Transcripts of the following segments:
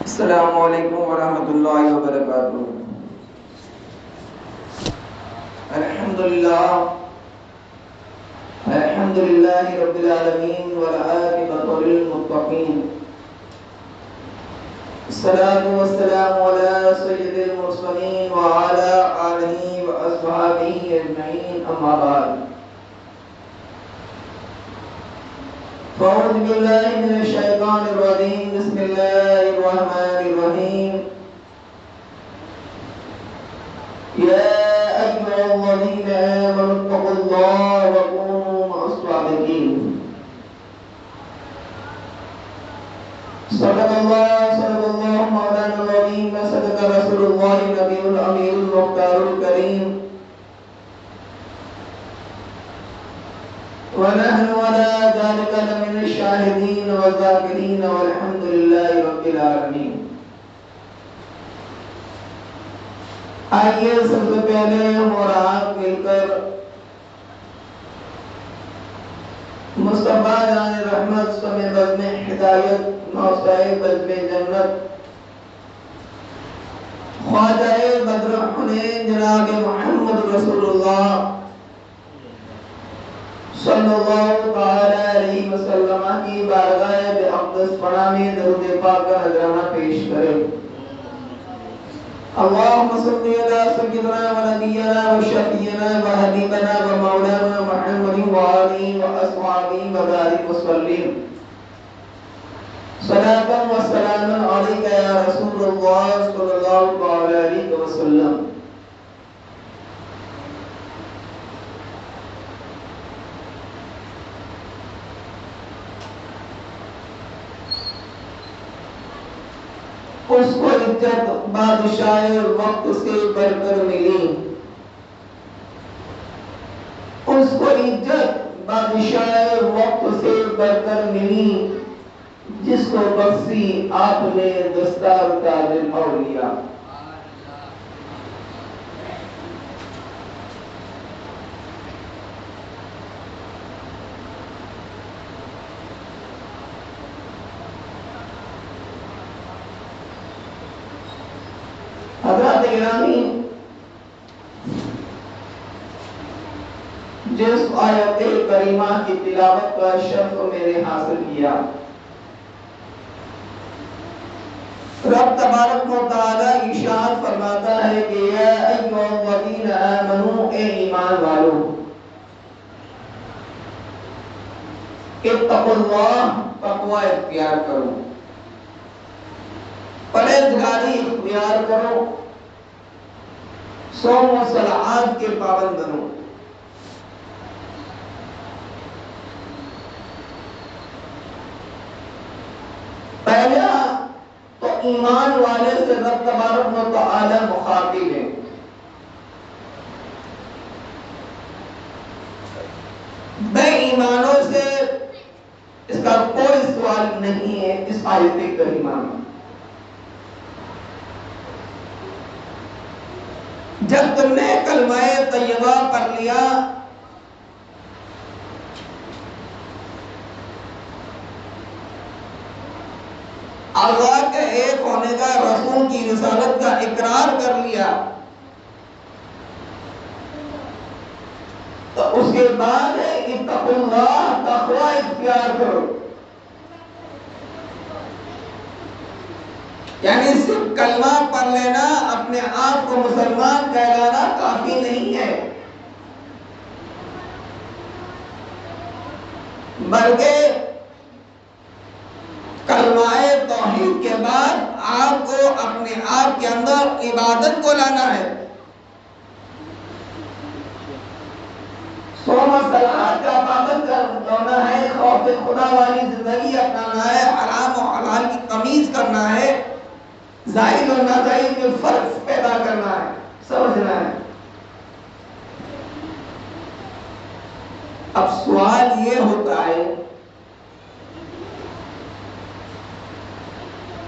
السلام علیکم ورحمۃ اللہ وبرکاتہ۔ الحمدللہ رب العالمین والعاقبۃ للمتقین، الصلاة والسلام علی سید المرسلین وعلی آلہ واصحابہ اجمعین، اما بعد فاعوذ باللہ من الشیطان الرجیم، بسم اللہ الرحمن الرحیم۔ یا ایھا الذین آمنوا اتقوا اللہ وکونوا مع الصادقین۔ صدق اللہ مولانا العظیم وصدق رسول اللہ نبی الامین المختار الکریم، ونحن على ذلك لمن الشاهدين والذاكرين والحمد لله رب العالمين۔ آئیے سب سے پہلے ہم اور آپ مل کر مصطفیٰ جان رحمت سمے بزم ہدایت موسائے بزم جنت خواجہ بدر حنین جناب محمد رسول اللہ صلی اللہ تعالی علیہ وسلم کی بارگاہ اقدس پناہ میں درود پاک کا نذرانہ پیش کریں۔ اللہم صلی علی سیدنا و نبینا و شفیعنا و حبیبنا و مولانا محمد و آلہ و اصحابہ و بارک وسلم، صلاۃ و سلام علیک یا رسول اللہ صلی اللہ تعالی علیہ وسلم۔ اس کو عزت بادشاہ وقت سے بڑھ کر ملی، اس کو عزت بادشاہ وقت سے بڑھ کر ملی، جس کو بخشی آپ نے دستار تاج الاولیاء۔ حضرات گرامی، جس آیت کریمہ کی تلاوت کا شرف میں نے حاصل کیا، رب تبارک و تعالی ارشاد فرماتا ہے کہ یا ایھا الذین آمنوا، اے ایمان والو، اتقوا اللہ، تقوی اختیار کرو، پرہیزگاری اختیار کرو، صوم و صلوات کے پابند بنو۔ پہلا تو ایمان والے سے رب تبارک و تعالی مخاطب ہے۔ بے ایمانوں سے اس کا کوئی سوال نہیں ہے اس آیت کریمہ میں۔ جب تم نے کلمہ طیبہ پڑھ لیا، اللہ کے ایک ہونے کا، رسول کی رسالت کا اقرار کر لیا، تو اس کے بعد اتقوا اللہ، تقوی اختیار کرو۔ یعنی صرف کلمہ پڑھ لینا، اپنے آپ کو مسلمان کہلانا کافی نہیں ہے، بلکہ کلمہ توحید کے بعد آپ کو اپنے آپ کے اندر عبادت کو لانا ہے، صوم و صلوات کا پابند ہونا ہے، خوف خدا والی زندگی اپنانا ہے، حرام و حلال کی تمیز کرنا ہے، زائد و نازائد میں فرق پیدا کرنا ہے، سمجھنا ہے۔ اب سوال یہ ہوتا ہے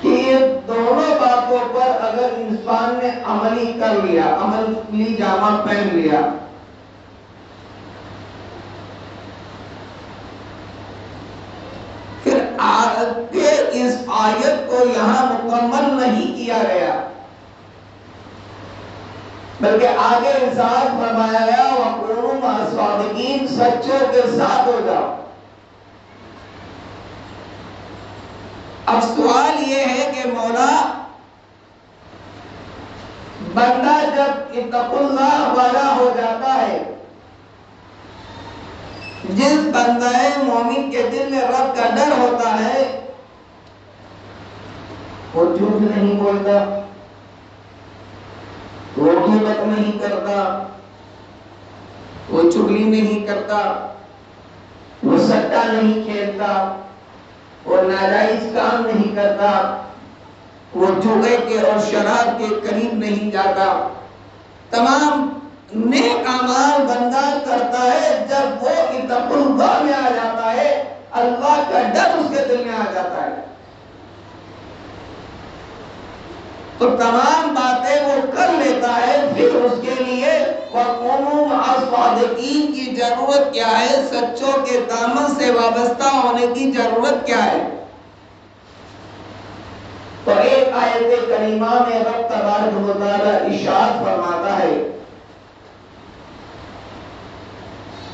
کہ یہ دونوں باتوں پر اگر انسان نے عملی کر لیا، عملی جامہ پہن لیا، پھر اس آیت کو یہاں مکمل نہیں کیا گیا، بلکہ آگے ارشاد فرمایا گیا وَكُونُوا مَعَ الصَّادِقِينَ، سچوں کے ساتھ ہو جاؤ۔ اب سوال یہ ہے کہ مولا، بندہ جب اتقوا اللہ والا ہو جاتا ہے، جس بندہ مومن کے دل میں رب کا ڈر ہوتا ہے، وہ جھوٹ نہیں بولتا، وہ غیبت نہیں کرتا، وہ چغلی نہیں کرتا، وہ سٹا نہیں کھیلتا، وہ ناجائز کام نہیں کرتا، وہ جوئے کے اور شراب کے قریب نہیں جاتا۔ تمام نیک اعمال بندہ کرتا ہے جب وہ اتقوا اللہ میں آ جاتا ہے، اللہ کا ڈر اس کے دل میں آ جاتا ہے، تو تمام باتیں وہ کر لیتا ہے۔ پھر اس کے لیے وَكُونُوا مَعَ الصَّادِقِينَ کی ضرورت کیا ہے، سچوں کے دامن سے وابستہ ہونے کی ضرورت کیا ہے؟ تو ایک آیت کریمہ میں رب تبارک و تعالی ارشاد فرماتا ہے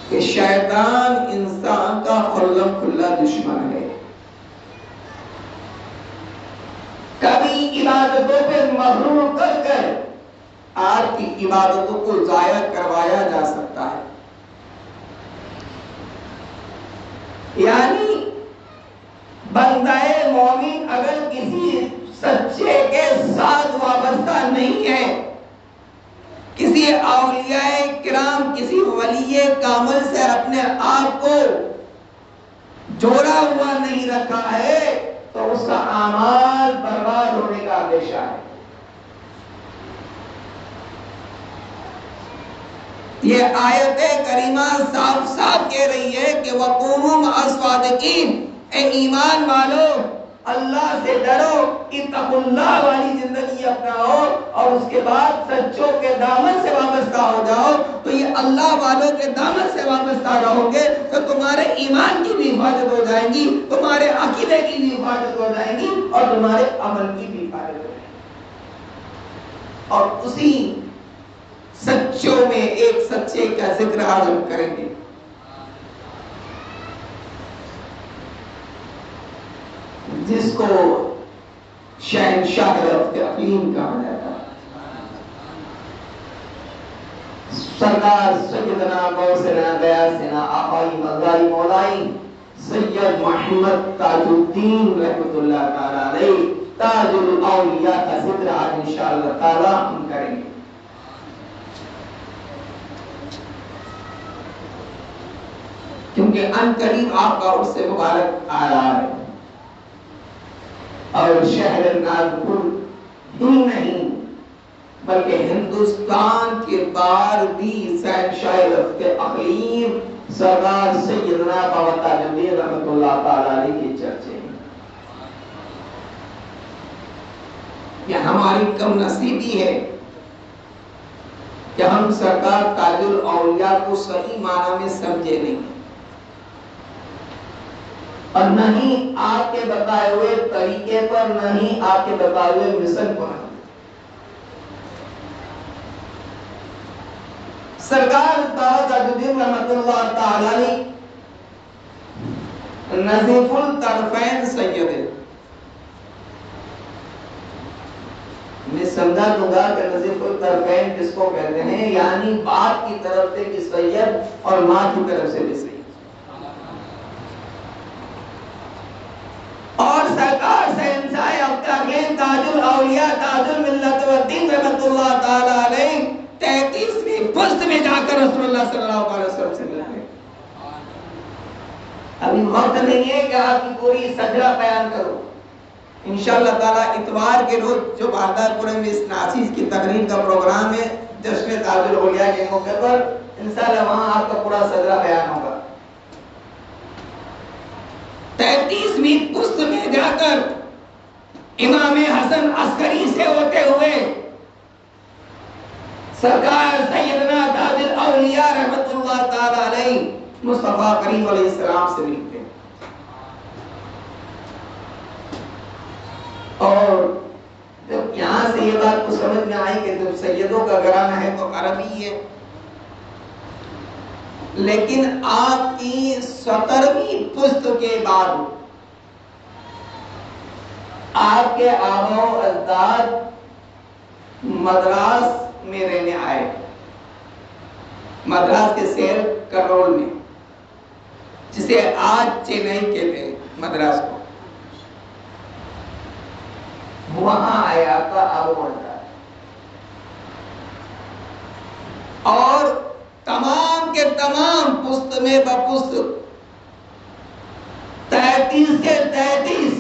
کہ شیطان انسان کا کھلم کھلا دشمن ہے، کبھی عبادتوں پہ مغرور کر کر آپ کی عبادتوں کو ضائع کروایا جا سکتا ہے۔ یعنی بندہ مومن اگر کسی سچے کے ساتھ وابستہ نہیں ہے، کسی اولیاء کرام، کسی ولی کامل سے اپنے آپ کو جوڑا ہوا نہیں رکھا ہے، تو اس کا اعمال برباد ہونے کا اندیشہ ہے۔ یہ آیت کریمہ صاف صاف کہہ رہی ہے کہ وَكُونُوا مَعَ الصَّادِقِينَ، اے ایمان والو اللہ سے ڈرو، اتقوا اللہ والی زندگی اپناؤ، اور اس کے بعد سچوں کے دامن سے وابستہ ہو جاؤ۔ تو یہ اللہ والوں کے دامن سے وابستہ رہو گے تو تمہارے ایمان کی بھی حفاظت ہو جائے گی، تمہارے عقیدے کی بھی حفاظت ہو جائے گی، اور تمہارے عمل کی بھی حفاظت ہو جائے گی۔ اور اسی سچوں میں ایک سچے کا ذکر آزم کریں گے، جس کو شہنشاہ رفت اقلیم کہا جاتا ہے، سرکار سیدنا غوثنا غیاثنا آقائی مزائی مولائی سید محمد تاج الدین رحمت اللہ تعالی علیہ تاج الاولیاء کا ذکر آج انشاءاللہ تعالی ہم کریں گے۔ کیونکہ ان قریب آپ کا عرص مبارک آ رہا ہے، اور شہر ناگپور ہی نہیں بلکہ ہندوستان کے باہر بھی شہنشاہ رفت اقلیم سردار سیدنا بابا تاج الدین رحمت اللہ تعالی علیہ کے چرچے ہیں۔ یہ ہماری کم نصیبی ہے کہ ہم سرکار تاج الاولیاء کو صحیح معنی میں سمجھے نہیں، اور نہ ہی آپ کے بتائے ہوئے طریقے پر، نہ ہی آپ کے بتائے ہوئے مشن پر۔ سرکار تاج الدین رحمت اللہ تعالی نظیف الطرفین سید ہے۔ میں سمجھا دوں گا کہ نظیف الطرفین کس کو کہتے ہیں، یعنی باپ کی طرف سے بھی سید اور ماں کی طرف سے بھی سید۔ اور سرکار شہنشاہ اقلیم تاج الاولیاء تاج الملت والدین رحمت اللہ تعالی علیہ 33ویں پشت میں جا کر رسول اللہ صلی اللہ علیہ وسلم سے ملتے ہیں۔ ابھی وقت نہیں ہے کہ آپ کی پوری سجرہ بیان کرو، انشاءاللہ تعالی اتوار کے روز جو بہادر پورے میں اس ناچیز کی تقریب کا پروگرام ہے جشن تاج الاولیاء کے موقع پر، انشاءاللہ وہاں آپ کا پورا سجرہ بیان ہوگا۔ 33ویں پشت میں جا کر امام حسن عسکری سے ہوتے ہوئے سرکار سیدنا تاج الاولیاء رحمت اللہ تعالی علیہ مصطفیٰ کریم علیہ السلام سے ملتے ہیں۔ سمجھ میں آئی کہ جب سیدوں کا گھرانہ ہے تو عربی ہے، لیکن آپ کی 17ویں پشت کے بعد آپ کے آبا و اجداد مدراس میں رہنے آئے، مدراس کے شہر کرول میں، جسے آج چنئی کہتے ہیں مدراس کو، وہاں آئے آپ کا آبا و اجداد، اور تمام کے تمام پشت میں بپشت 33 کے 33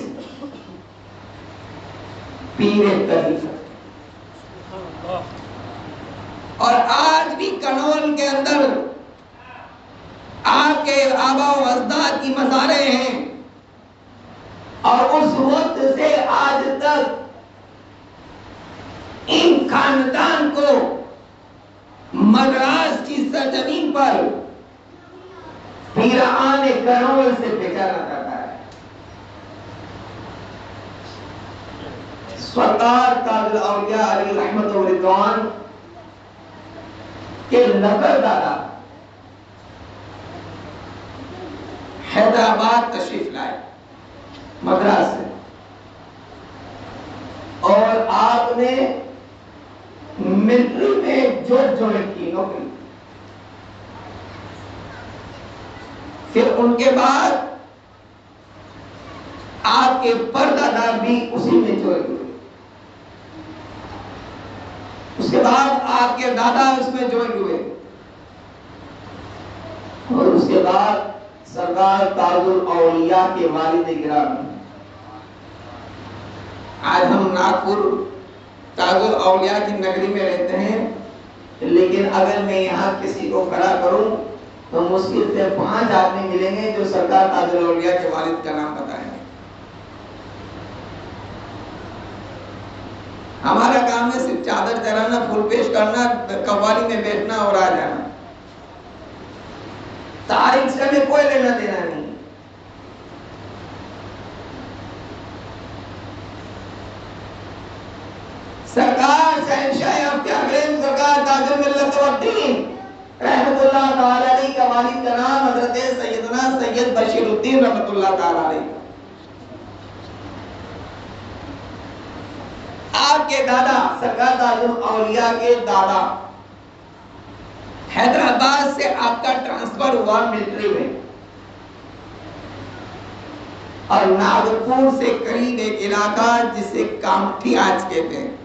پیر طریقت، اور آج بھی کنول کے اندر آپ کے آبا و اجداد کی مزاریں ہیں، اور اس وقت سے آج تک ان خاندان کو مدراس کی سرزمین پر پیران کنول سے پہچانا جاتا ہے۔ سرکار تاج الاولیاء علیہ رحمت و رضوان کے نظر دادا حیدرآباد تشریف لائے مدراس سے، اور آپ نے ملٹری میں جوائن کی نوکری، پھر ان کے بعد آپ کے پردادا بھی اسی میں جوائن ہوئے، اس کے بعد آپ کے دادا اس میں جوائن ہوئے، اور اس کے بعد سرکار تاج الاولیاء کے والد گرامی، آج ہم ناگپور تاج الاولیاء کی نگری میں رہتے ہیں، لیکن اگر میں یہاں کسی کو کھڑا کروں تو مشکل سے 5 آدمی ملیں گے جو سرکار تاج الاولیاء کے والد کا نام بتائیں گے۔ ہمارا کام ہے صرف چادر چڑھانا، پھول پیش کرنا، قوالی میں بیٹھنا اور آ جانا، تاریخ سے ہمیں کوئی لینا دینا نہیں۔ سرکار شہنشاہ اختیار سرکار تاج الملت والدین رحمت اللہ تعالی علیہ کا والد کا نام حضرت سیدنا سید بشیر الدین رحمت اللہ تعالی علیہ، آپ کے دادا سرکار تاج الاولیاء کے دادا، حیدرآباد سے آپ کا ٹرانسفر ہوا ملٹری میں، اور ناگپور سے قریب ایک علاقہ جسے کامٹھی آج کہتے ہیں،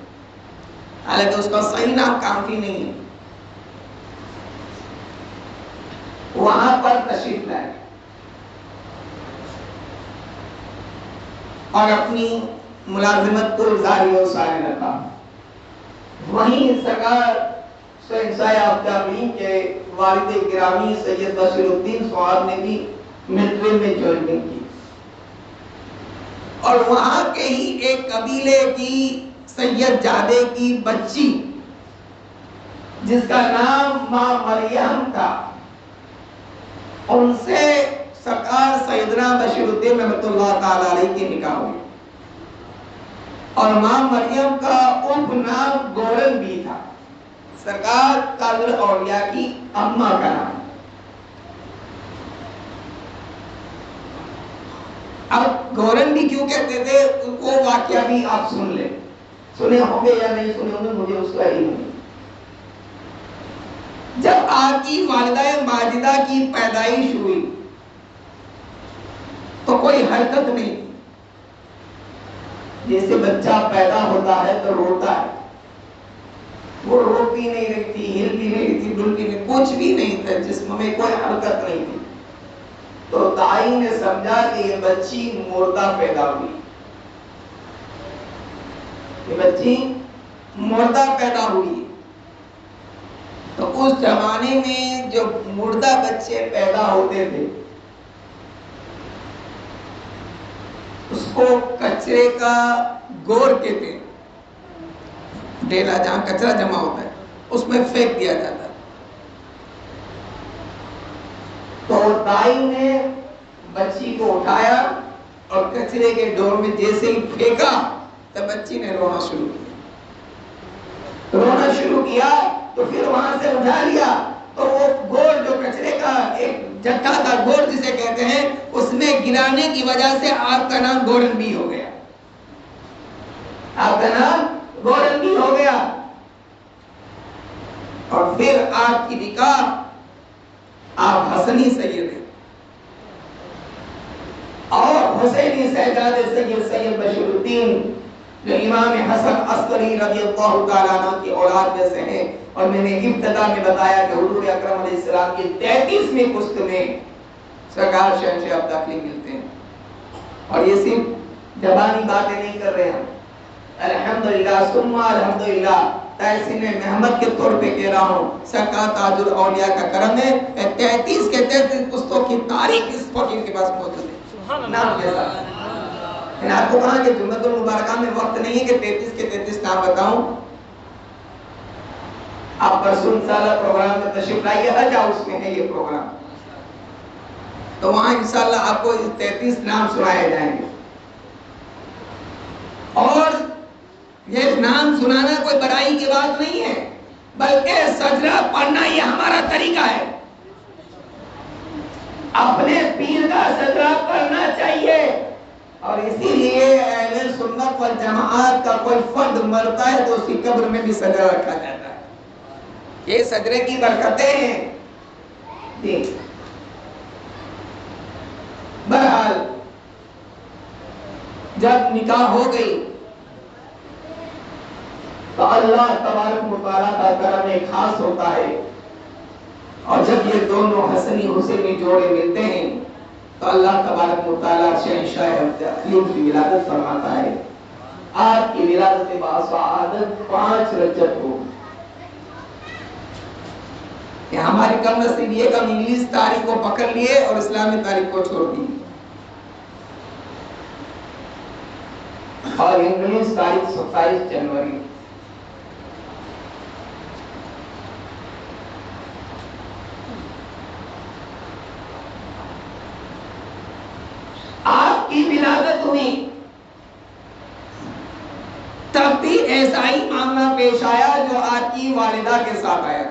حالانکہ اس کا صحیح نام کامٹھی نہیں ہے، وہاں پر تشریف لائے اور اپنی ملازمت کو جاری و ساری رکھا۔ وہیں سرکار شہنشاہ اختیار کے والد گرامی سید بشیر الدین صاحب نے بھی ملٹری میں جوائننگ کی، اور وہاں کے ہی ایک قبیلے کی سید جادے کی بچی جس کا نام ماں مریم تھا، ان سے سرکار سیدنا بشیر الدین رحمت اللہ تعالی علیہ کی نکاح ہوئی، اور ماں مریم کا اپ نام گورن بھی تھا، سرکار تاج الاولیاء کی اماں کا نام۔ اب گورن بھی کیوں کہتے تھے وہ واقعہ بھی آپ سن لیں، سنے ہوں گے یا نہیں سنے ہوں گے مجھے اس کا علم نہیں۔ جب آپ کی والدہ ماجدہ کی پیدائش ہوئی تو کوئی حرکت نہیں، جیسے بچہ پیدا ہوتا ہے تو روتا ہے، وہ رو بھی نہیں رہی تھی، ہل بھی نہیں رہی تھی، ڈل بھی نہیں، کچھ بھی نہیں تھا، جسم میں کوئی حرکت نہیں تھی، تو دائی نے سمجھا کہ یہ بچی مردہ پیدا ہوئی، یہ بچی مردہ پیدا ہوئی۔ تو اس زمانے میں جو مردہ بچے پیدا ہوتے تھے اس کو کچرے کا گور کہتے ہیں، ڈیلا جہاں کچرا جمع ہوتا ہے اس میں پھینک دیا جاتا ہے۔ تو دائی نے بچی کو اٹھایا اور کچرے کے ڈور میں جیسے ہی پھینکا تو بچی نے رونا شروع کیا، رونا شروع کیا تو پھر وہاں سے اٹھا لیا تو وہ گول جو کچرے کا ایک جٹھا تھا، گول جسے کہتے ہیں، اس میں گرانے کی وجہ سے آپ کا نام گورن بی ہو گیا، آپ کا نام گورن بی ہو گیا۔ اور پھر آپ کی نکاح آپ حسنی سید ہیں اور حسینی شہزادے سید بشیر الدین جو امام حسن عسکری رضی اللہ تعالیٰ عنہ کی اولاد میں سے ہیں۔ اور میں نے ابتدا میں بتایا کہ حضور اکرم علیہ السلام کی 33ویں پشت میں سرکار شہنشاہ عبدالخلیق ملتے ہیں۔ اور یہ صرف زبانی باتیں نہیں کر رہے ہیں، الحمدللہ ثم الحمدللہ تحسین محمد کے طور پہ کہہ رہا ہوں، سرکار تاج الاولیاء کا کرم ہے۔ 33 کے 33 پشتوں کی تاریخ اس فقیر کے پاس موجود ہے، نام کے ساتھ۔ میں نے آپ کو کہا کہ جمعۃ المبارکہ میں وقت نہیں ہے کہ 33 کے 33 نام بتاؤں۔ آپ پرسوں انشاءاللہ پروگرام میں تشریف لائیے، حج ہاؤس میں ہے یہ پروگرام، تو وہاں انشاءاللہ آپ کو 33 نام سنائے جائیں گے۔ اور یہ نام سنانا کوئی بڑائی کی بات نہیں ہے، بلکہ سجدہ پڑھنا یہ ہمارا طریقہ ہے، اپنے پیر کا سجدہ پڑھنا چاہیے۔ اور اسی لیے اہل سنت والجماعت کا کوئی فرد مرتا ہے تو اس کی قبر میں بھی سجدہ رکھا جاتا ہے، یہ سجدے کی برکتیں ہیں۔ جی بہرحال جب نکاح ہو گئی تو اللہ تبارک و تعالیٰ کا کرم ایک خاص ہوتا ہے، اور جب یہ دونوں حسنی حسینی جوڑے ملتے ہیں تو اللہ تبارک و تعالیٰ شہنشاہ عبدالخلیق کی ولادت فرماتا ہے۔ آپ کی ولادت باسعادت 5 رجب کو، کہ ہماری کم نصیب یہ کہ ہم انگلش تاریخ کو پکڑ لیے اور اسلامی تاریخ کو چھوڑ دی، اور انگلش تاریخ 27 جنوری۔ آپ کی ولادت ہوئی تب بھی ایسا ہی معاملہ پیش آیا جو آپ کی والدہ کے ساتھ آیا،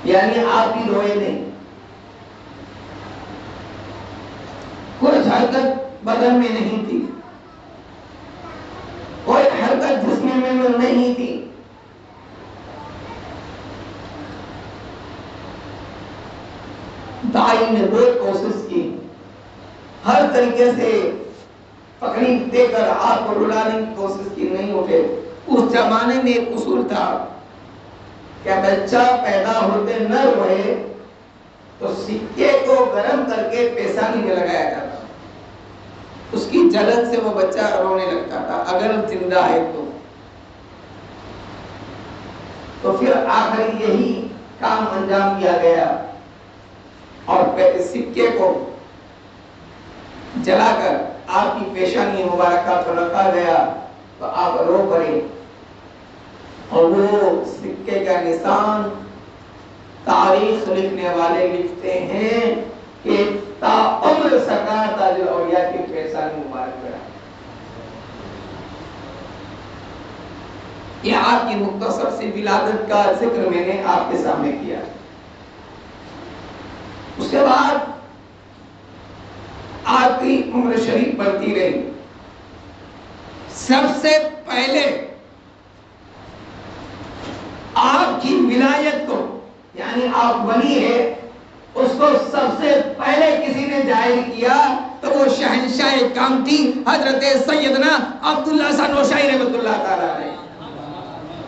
یعنی آپ بھی روئے نہیں، کوئی حرکت بدن میں نہیں تھی، کوئی حرکت جسم میں نہیں تھی، دائی نے بہت کوشش کی، ہر طریقے سے تکلیف دے کر آپ کو رلانے کی کوشش کی، نہیں اٹھے۔ اس زمانے میں ایک اصول تھا کہ بچہ پیدا ہوتے نہ روئے تو سکے کو گرم کر کے پیشانی میں لگایا جاتا، اس کی جلن سے وہ بچہ رونے لگتا تھا اگر زندہ ہے تو پھر آخر یہی کام انجام دیا گیا اور سکے کو جلا کر آپ کی پیشانی مبارکہ پر رکھا گیا تو آپ رو پڑے، اور وہ سکے کا نشان تاریخ لکھنے والے لکھتے ہیں کہ تا عمر سرکار تاج الاولیاء کی پیشانی مبارک رہا۔ یہ آپ کی مختصر سی ولادت کا ذکر میں نے آپ کے سامنے کیا۔ اس کے بعد آپ کی عمر شریف بڑھتی رہی۔ سب سے پہلے آپ کی ولایت کو، یعنی آپ ولی ہے، اس کو سب سے پہلے کسی نے ظاہر کیا تو وہ شہنشاہ کام تھی حضرت سیدنا عبداللہ سنوشاہی رحمۃ اللہ تعالیٰ علیہ،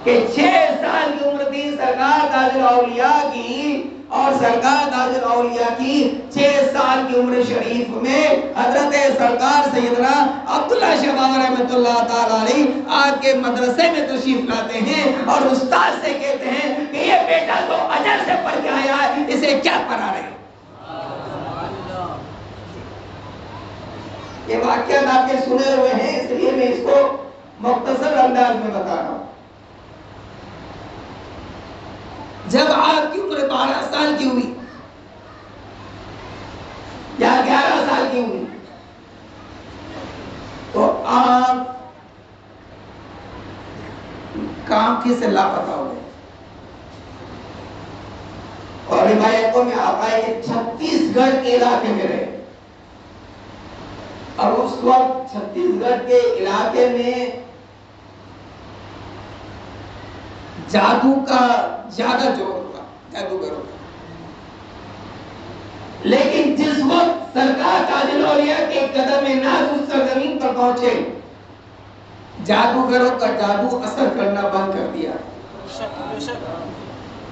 کہ 6 سال کی عمر تھی سرکار تاج الاولیاء کی، اور سرکار تاج الاولیاء کی 6 سال کی عمر شریف میں حضرت سرکار سیدنا عبداللہ شاہ بابا رحمۃ اللہ تعالیٰ علیہ آپ کے مدرسے میں تشریف لاتے ہیں اور استاد سے کہتے ہیں کہ یہ بیٹا تو اجر سے پڑھ کے آیا ہے، اسے کیا پڑھا رہے ہیں۔ یہ واقعات آپ کے سنے ہوئے ہیں، اس لیے میں اس کو مختصر انداز میں بتا رہا ہوں۔ جب آپ کی عمر 12 سال کی ہوئی یا 11 سال کی ہوئی تو آپ کام کی سے لاپتہ ہو گئے. اور روایتوں میں آتا ہے کہ 36 گڑھ کے علاقے میں رہے. اور اس وقت 36 گڑھ کے علاقے میں جادو کا زیادہ زور تھا، جادوگروں کا. لیکن جس وقت سرکار تاج الاولیاء کے قدم ناز اس سرزمین پر پہنچے، جادوگروں کا جادو اثر کرنا بند کر دیا.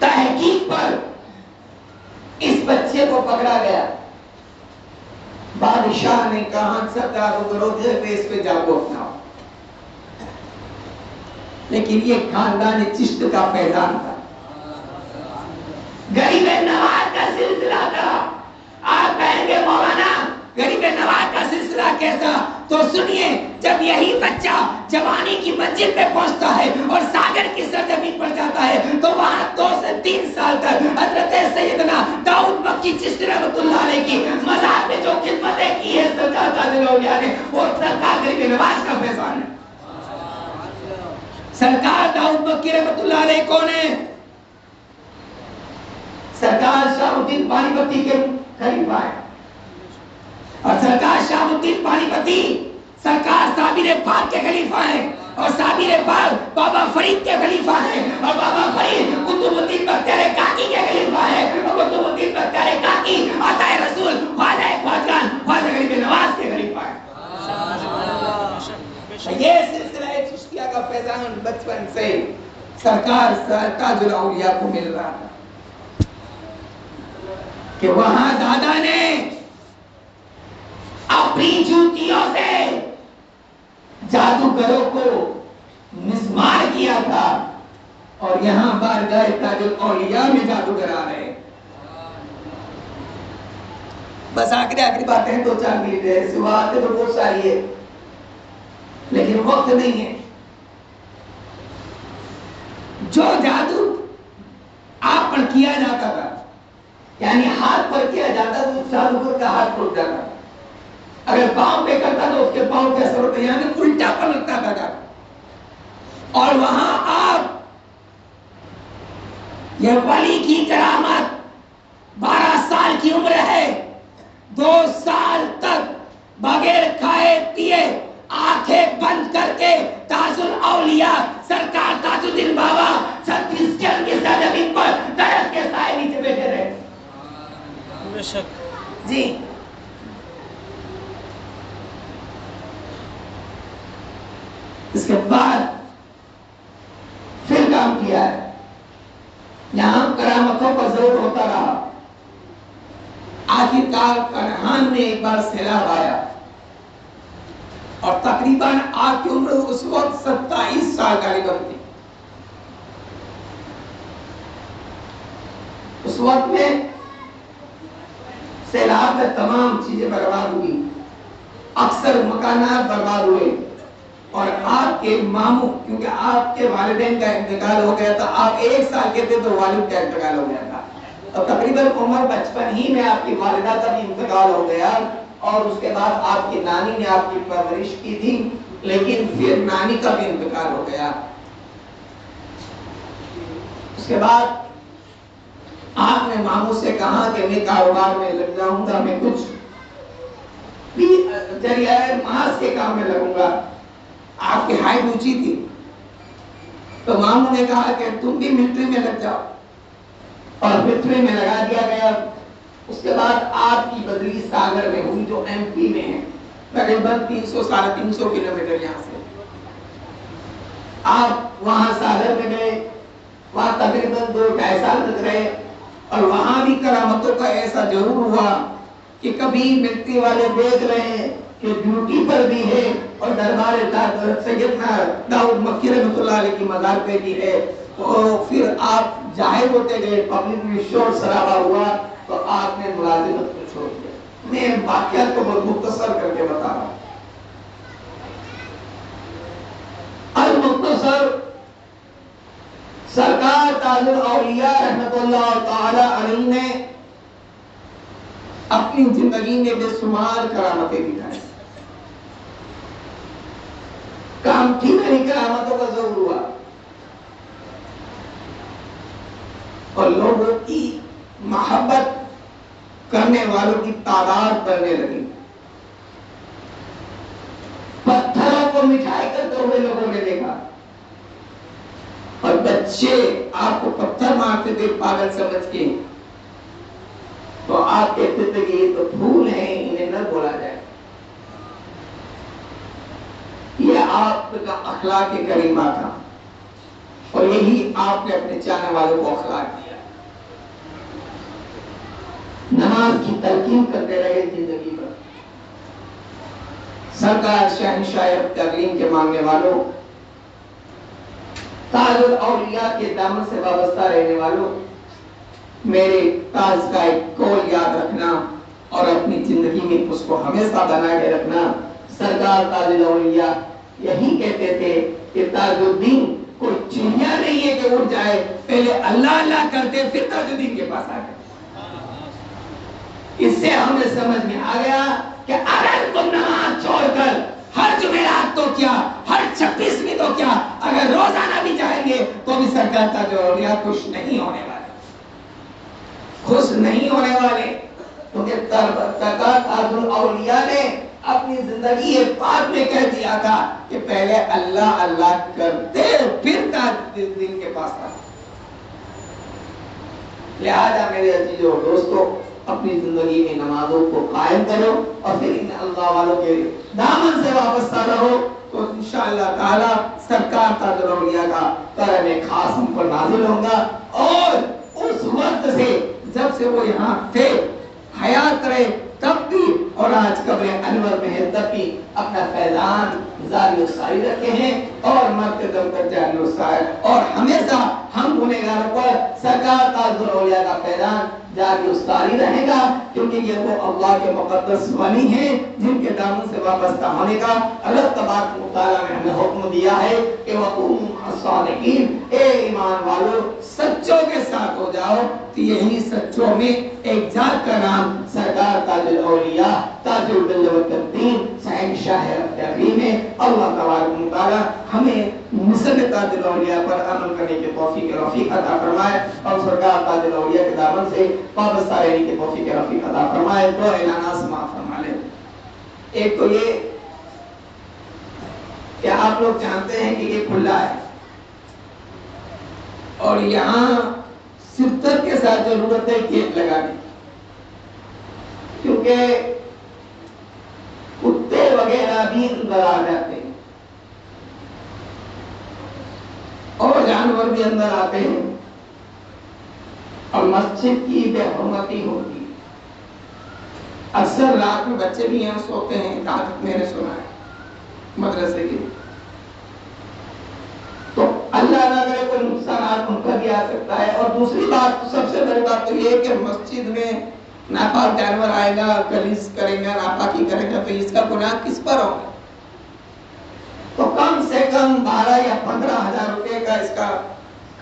تحقیق پر اس بچے کو پکڑا گیا. بادشاہ نے کہا سب جادوگروں کے اس پہ جادو اپناؤ. لیکن یہ خاندان چشت کا فیضان تھا، غریب نواز کا سلسلہ تھا. آپ کہیں گے مولانا غریب نواز کا سلسلہ کیسا؟ تو سنیے، جب یہی بچہ جوانی کی منزل پہ پہنچتا ہے اور ساگر کی سرزمین پر جاتا ہے تو وہاں 2 سے 3 سال تک حضرت سیدنا داؤد مکی چشتی رحمۃ اللہ علیہ کی مزار میں جو خدمتیں کی ہے سرکار تاج الاولیاء نے، وہ سرکار غریب نواز کا فیضان ہے. سرکار داؤد مکی رحمۃ اللہ علیہ کون ہے؟ سرکار شاہ الدین پانی پتی کے خلیفہ ہے. اور سرکار شاہ الدین پانی پتی سرکار صابر پاک کے خلیفہ ہیں. اور صابر پاک بابا فرید کے خلیفہ ہیں. اور بابا فرید قطب الدین بختیار کاکی کے خلیفہ ہیں. اور قطب الدین بختیار کاکی عطائے رسول خواجہ خواجگان خواجہ غریب نواز کے خلیفہ ہیں. یہ سلسلہ چشتیہ کا فیضان بچپن سے سرکار تاج الاولیاء کو مل رہا تھا کہ وہاں دادا نے اپنی جوتیوں سے جادوگروں کو مسمار کیا تھا. اور یہاں بارگاہ تاج الاولیاء میں جادوگر آ رہے. بس آخری باتیں 2-4 منٹ ہے، سوال تو بہت ساری ہے لیکن وقت نہیں ہے. جو جادو آپ پر کیا جاتا تھا، یعنی ہاتھ پر کیا جاتا تو جادوگر کا ہاتھ ٹوٹ جاتا. اگر پاؤں پہ کرتا تو اس کے پاؤں کے اثر ہوتا، یعنی الٹا پلٹتا تھا. اور وہاں آپ یہ ولی کی کرامت 12 سال کی عمر ہے، 2 سال تک بغیر کھائے پیے آنکھیں بند کر کے تاج الاولیاء سرکار تاج الدین بابا چھتیس گڑھ کی سرزمین پر درخت کے سائے نیچے بیٹھے رہے. بے شک جی. اس کے بعد پھر کام کیا ہے. یہاں کرامتوں کا ضرور ہوتا رہا. آخرکار کنہان میں ایک بار سیلاب آیا اور تقریباً آپ کی عمر اس وقت 27 سال غالباً تھی. اس وقت میں سیلاب میں تمام چیزیں برباد ہوئی، اکثر مکانات برباد ہوئے. اور آپ کے ماموں، کیونکہ آپ کے والدین کا انتقال ہو گیا تھا، آپ 1 سال کے تھے تو والد کا انتقال ہو گیا تھا. اور تقریباً عمر بچپن ہی میں آپ کی والدہ کا بھی انتقال ہو گیا. اور اس کے بعد آپ کی نانی نے آپ کی پرورش کی تھی، لیکن پھر نانی کا بھی انتقال ہو گیا. اس کے بعد آپ نے ماموں سے کہا کہ میں کاروبار میں لگ جاؤں گا، میں کچھ بھی ذریعہ معاش کے کام میں لگوں گا. آپ کی ہائٹ اونچی تھی تو ماموں نے کہا کہ تم بھی ملٹری میں لگ جاؤ، اور ملٹری میں لگا دیا گیا. اس کے بعد آپ کی بدلی ساگر میں ہوئی جو ایم پی میں ہے، تقریباً 300-350 کلومیٹر یہاں سے. آپ وہاں ساگر میں گئے، وہاں تقریباً 2-2.5 سال تک رہے. اور وہاں بھی کرامتوں کا ایسا ضرور ہوا کہ کبھی ملٹری والے دیکھ رہے ہیں کہ ڈیوٹی پر بھی ہے اور دربار سیدنا داؤد مکی رحمۃ اللہ علیہ کی مزار پہ بھی ہے. تو پھر آپ ظاہر ہوتے گئے، پبلک میں شور شرابہ ہوا تو آپ نے ملازمت کو چھوڑ دیا. میں واقعات کو بہت مختصر کر کے بتا رہا ہوں. المختصر، سرکار تاج الاولیاء رحمۃ اللہ تعالی علیہ نے اپنی زندگی میں بے شمار کرامتیں دکھائی. کام کی میری کرامتوں کا ضرور ہوا. اور لوگوں کی محبت کرنے والوں کی تعداد بڑھنے لگی. پتھروں کو مٹھائی کرتے ہوئے لوگوں نے دیکھا اور بچے آپ کو پتھر مارتے تھے پاگل سمجھ کے، تو آپ کہتے تھے کہ یہ تو پھول ہیں، انہیں نہ بولا جائے. یہ آپ کا اخلاق کریمہ تھا اور یہی آپ نے اپنے چاہنے والوں کو اخلاق دیا. نماز کی تلقین کرتے رہے زندگی پر. سرکار شہنشاہ تعلیم کے مانگنے والوں، تاج الاولیاء کے دامن سے وابستہ رہنے والوں، میرے تاج کا ایک قول یاد رکھنا اور اپنی زندگی میں اس کو ہمیشہ بنا کے رکھنا. سرکار تاج الاولیاء یہی کہتے تھے کہ تاج الدین کوئی چڑیا نہیں ہے کہ اڑ جائے، پہلے اللہ اللہ کرتے پھر تاج الدین کے پاس آ گئے. اس سے ہمیں سمجھ میں آ گیا کہ اگر تم نماز چھوڑ کر ہر جمعرات تو کیا، ہر 26ویں تو کیا، اگر روزانہ بھی جائیں گے تو بھی سرکار تاج الاولیاء خوش نہیں ہونے والے، خوش نہیں ہونے والے. کیونکہ سرکار تاج الاولیاء نے اپنی زندگی پاک میں کہہ دیا تھا کہ پہلے اللہ اللہ کرتے پھر تاج الدین کے پاس آ. لہذا میرے عزیزو دوستو، اپنی زندگی میں نمازوں کو قائم کرو اور پھر ان اللہ والوں کے دامن سے وابستہ رہو، تو انشاءاللہ تعالی سرکار تاج الاولیاء کا کرم خاص ہم پر نازل ہوگا. اور اس وقت سے جب سے وہ یہاں تھے حیات رہے تب بھی اور آج قبر انور میں ہے تب بھی اپنا فیضان جاری و ساری رکھے ہیں اور مرتے دم تک جاری و ساری. اور ہمیشہ ہم گنہگار پر سرکار تاج الاولیاء کا فیضان جاری و ساری رہے گا، کیونکہ یہ وہ اللہ کے مقدس ولی ہیں جن کے دامن سے وابستہ ہونے کا اللہ تبارک و تعالیٰ نے ہمیں حکم دیا ہے کہ وَقُومُوا الصَّادِقِينَ، اے ایمان والو سچوں کے ساتھ ہو جاؤ. تو یہی سچوں میں ایک ذات کا نام سرکار تاج الاولیاء تاج الدین شہنشاہ تعلیم ہے. اللہ تبارک و تعالیٰ ہمیں مصر تاج الاولیاء پر عمل کرنے کے توفیق رفیق عطا فرمائے اور سرکار تاج الاولیاء کے دامن سے وابستہ رہنے کے توفیق رفیق عطا فرمائے. دو اعلانات سماعت فرما لیں. ایک تو یہ کہ آپ لوگ جانتے ہیں کہ یہ کھلا ہے اور یہاں شدت کے ساتھ ضرورت ہے گیٹ لگانے، کیونکہ کتے وغیرہ بھی اندر آ جاتے ہیں اور جانور بھی اندر آتے ہیں اور مسجد کی بے حرمتی ہوتی ہے. اکثر رات میں بچے بھی یہاں سوتے ہیں، جہاں تک میں نے سنا ہے مدرسے کے. تو اللہ نہ کرے کوئی نقصانات ان پر بھی آ سکتا ہے. اور دوسری بات، سب سے بڑی بات تو یہ کہ مسجد میں ناپاک جانور آئے گا، گلیز کرے گا، ناپاکی کرے گا، تو اس کا گناہ کس پر ہوگا؟ تو کم سے کم 12 یا 15 ہزار روپے کا اس کا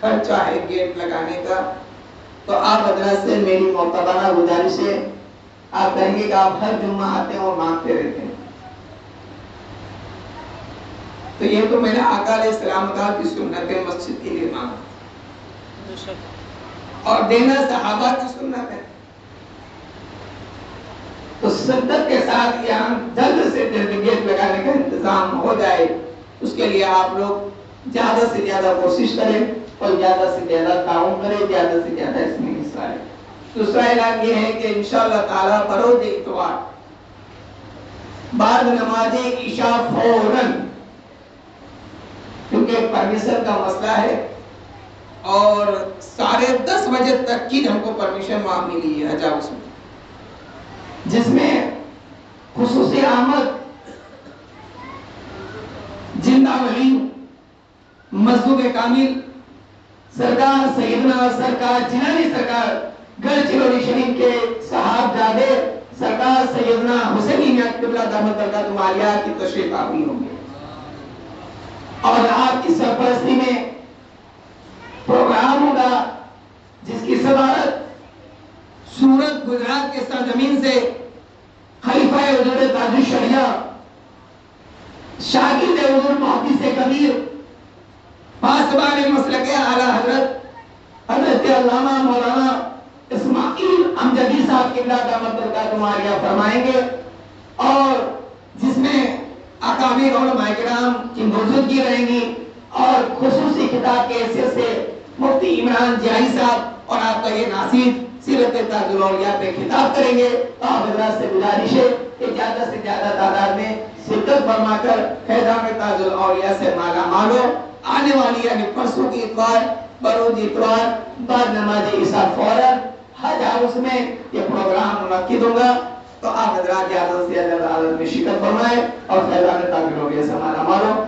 خرچہ ہے گیٹ لگانے کا. تو آپ حضرات سے میری معتبرانہ گزارش ہے، آپ کہیں گے کہ آپ ہر جمعہ آتے ہیں اور مانگتے رہتے ہیں، تو یہ تو میرے آقا علیہ السلام کی سنت ہے مسجد کے لیے مانگنا اور دینا صحابہ کی سنت ہے. تو سنت کے ساتھ یہاں جلد سے جلد گیٹ لگانے کا انتظام ہو جائے، اس کے لیے آپ لوگ زیادہ سے زیادہ کوشش کریں اور زیادہ سے زیادہ تعاون کریں، زیادہ سے زیادہ اس میں حصہ لیں. دوسرا اعلان یہ ہے کہ انشاءاللہ تعالیٰ بروز اتوار بعد نماز عشاء فوراً، کیونکہ پرمیشن کا مسئلہ ہے اور 10:30 بجے تک کی ہم کو پرمیشن وہاں ملی ہے حج ہاؤس میں، جس میں خصوصی آمد زندہ ولی مظلوم کامل سرکار سیدنا سرکار جنانی سرکار گڑچرولی شریف کے صاحبزادے سرکار سیدنا حسینی میاں قبلہ دامت برکاتہ عالیہ کی تشریف آوری ہوں گے. اور آپ کی سرپرستی میں پروگرام ہوگا جس کی صدارت سورت گجرات کے سرزمین سے خلیفہ حضور تاج الشریعہ شاگرد حضور محدث کبیر پاسبان مسلک اعلی حضرت علامہ مولانا اسماعیل امجدی صاحب قبلہ دامت برکاتہم عالیہ فرمائیں گے، اور جس میں اکابر علماء کرام کی موجودگی رہیں گی، اور خصوصی خطاب کے حیثیت سے مفتی عمران جائی صاحب اور آپ کا یہ ناصر سیرت تاج الاولیاء پہ خطاب کریں گے۔ تو آپ حضرات سے گزارش ہے کہ زیادہ سے زیادہ تعداد میں شرکت فرما کر فیضان تاج الاولیاء سے مالا مال ہو۔ آنے والی یعنی پرسوں کی اتوار، بروز اتوار بعد نماز عشاء فوراً حج ہاؤس میں یہ پروگرام منعقد ہوگا، تو آپ حضرات زیادہ سے زیادہ تعداد میں شرکت فرمائیں اور فیضان تاج الاولیاء سے مالا مال ہو۔